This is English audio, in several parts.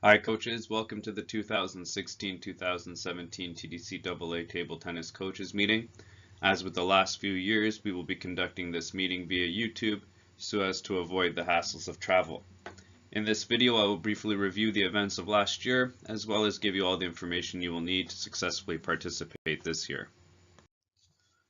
Hi coaches, welcome to the 2016-2017 TDCAA Table Tennis Coaches Meeting. As with the last few years, we will be conducting this meeting via YouTube so as to avoid the hassles of travel. In this video, I will briefly review the events of last year, as well as give you all the information you will need to successfully participate this year.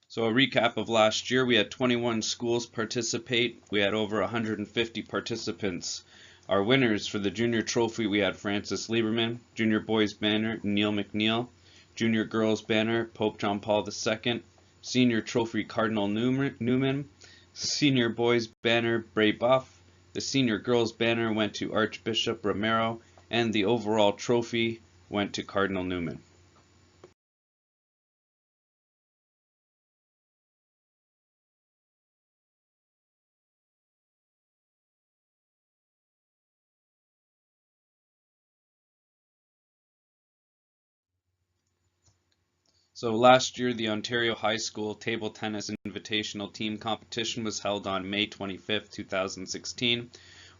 So a recap of last year, we had 21 schools participate. We had over 150 participants. Our winners for the junior trophy, we had Francis Lieberman, junior boys banner, Neil McNeil, junior girls banner, Pope John Paul II, senior trophy, Cardinal Newman, senior boys banner, Bray Buff, the senior girls banner went to Archbishop Romero, and the overall trophy went to Cardinal Newman. So last year, the Ontario High School Table Tennis Invitational Team Competition was held on May 25th, 2016.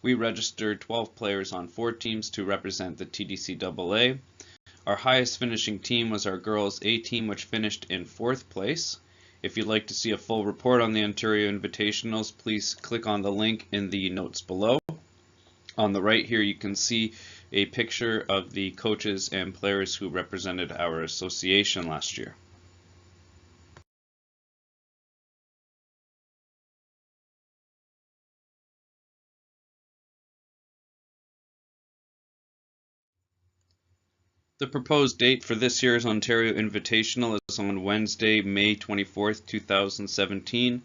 We registered 12 players on 4 teams to represent the TDCAA. Our highest finishing team was our girls A team, which finished in 4th place. If you'd like to see a full report on the Ontario Invitationals, please click on the link in the notes below. On the right here, you can see a picture of the coaches and players who represented our association last year. The proposed date for this year's Ontario Invitational is on Wednesday, May 24th, 2017.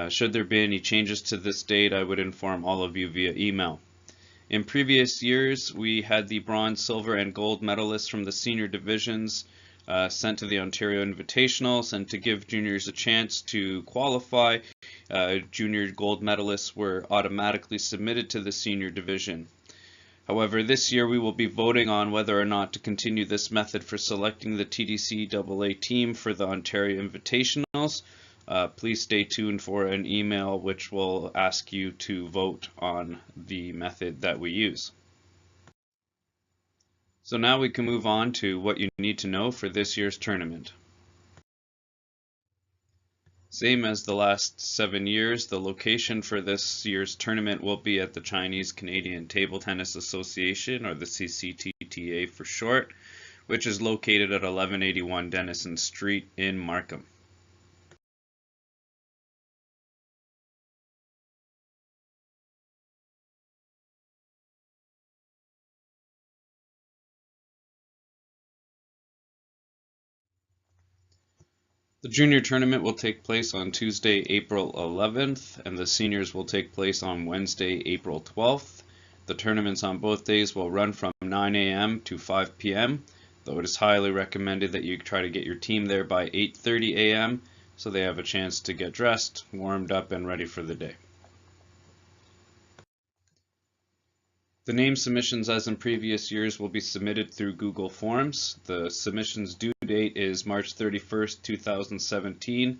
Should there be any changes to this date, I would inform all of you via email. In previous years, we had the bronze, silver, and gold medalists from the senior divisions sent to the Ontario Invitationals, and to give juniors a chance to qualify, junior gold medalists were automatically submitted to the senior division. However, this year we will be voting on whether or not to continue this method for selecting the TDCAA team for the Ontario Invitationals. Please stay tuned for an email which will ask you to vote on the method that we use. So now we can move on to what you need to know for this year's tournament. Same as the last 7 years, the location for this year's tournament will be at the Chinese Canadian Table Tennis Association, or the CCTTA for short, which is located at 1181 Denison Street in Markham. The junior tournament will take place on Tuesday, April 11th, and the seniors will take place on Wednesday, April 12th. The tournaments on both days will run from 9 a.m. to 5 p.m., though it is highly recommended that you try to get your team there by 8:30 a.m. so they have a chance to get dressed, warmed up, and ready for the day. The name submissions, as in previous years, will be submitted through Google Forms. The submissions due date is March 31st, 2017.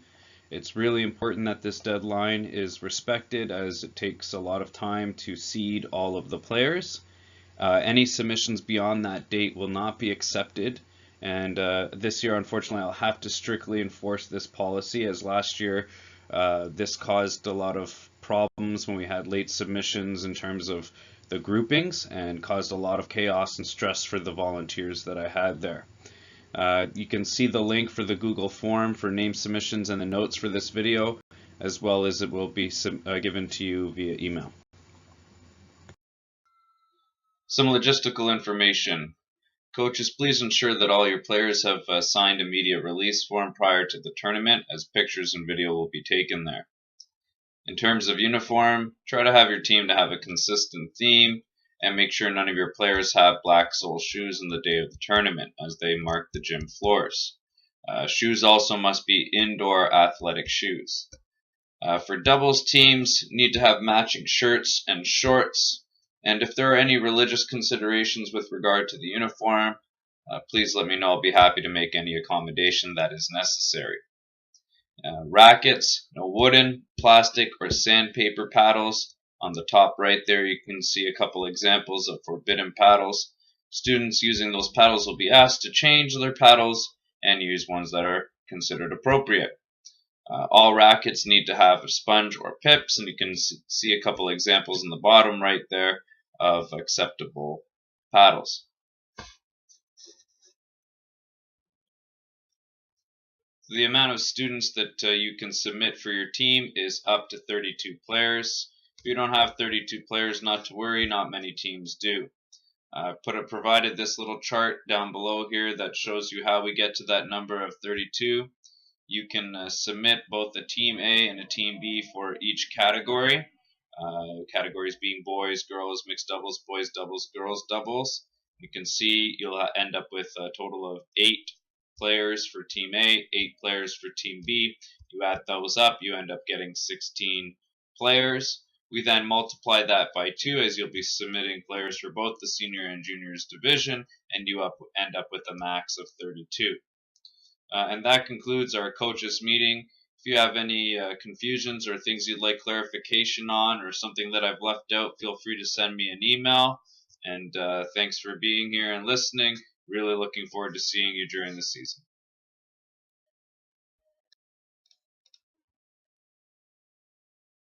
It's really important that this deadline is respected, as it takes a lot of time to seed all of the players. Any submissions beyond that date will not be accepted, and this year, unfortunately, I'll have to strictly enforce this policy, as last year this caused a lot of problems when we had late submissions in terms of the groupings, and caused a lot of chaos and stress for the volunteers that I had there. You can see the link for the Google form for name submissions and the notes for this video, as well as it will be given to you via email. Some logistical information. Coaches, please ensure that all your players have signed a media release form prior to the tournament, as pictures and video will be taken there. In terms of uniform, try to have your team to have a consistent theme, and make sure none of your players have black sole shoes on the day of the tournament, as they mark the gym floors. Shoes also must be indoor athletic shoes. For doubles teams, need to have matching shirts and shorts, and if there are any religious considerations with regard to the uniform, please let me know. I'll be happy to make any accommodation that is necessary. Rackets, no wooden, plastic, or sandpaper paddles. On the top right there, you can see a couple examples of forbidden paddles. Students using those paddles will be asked to change their paddles and use ones that are considered appropriate. All rackets need to have a sponge or pips, and you can see a couple examples in the bottom right there of acceptable paddles. The amount of students that you can submit for your team is up to 32 players. If you don't have 32 players, not to worry, not many teams do. Provided this little chart down below here that shows you how we get to that number of 32. You can submit both a Team A and a Team B for each category. Categories being boys, girls, mixed doubles, boys doubles, girls doubles. You can see you'll end up with a total of 8 players for Team A, 8 players for Team B. You add those up, you end up getting 16 players. We then multiply that by 2 as you'll be submitting players for both the senior and juniors division, and you end up with a max of 32. And that concludes our coaches meeting. If you have any confusions or things you'd like clarification on or something that I've left out, feel free to send me an email. And thanks for being here and listening. Really looking forward to seeing you during the season.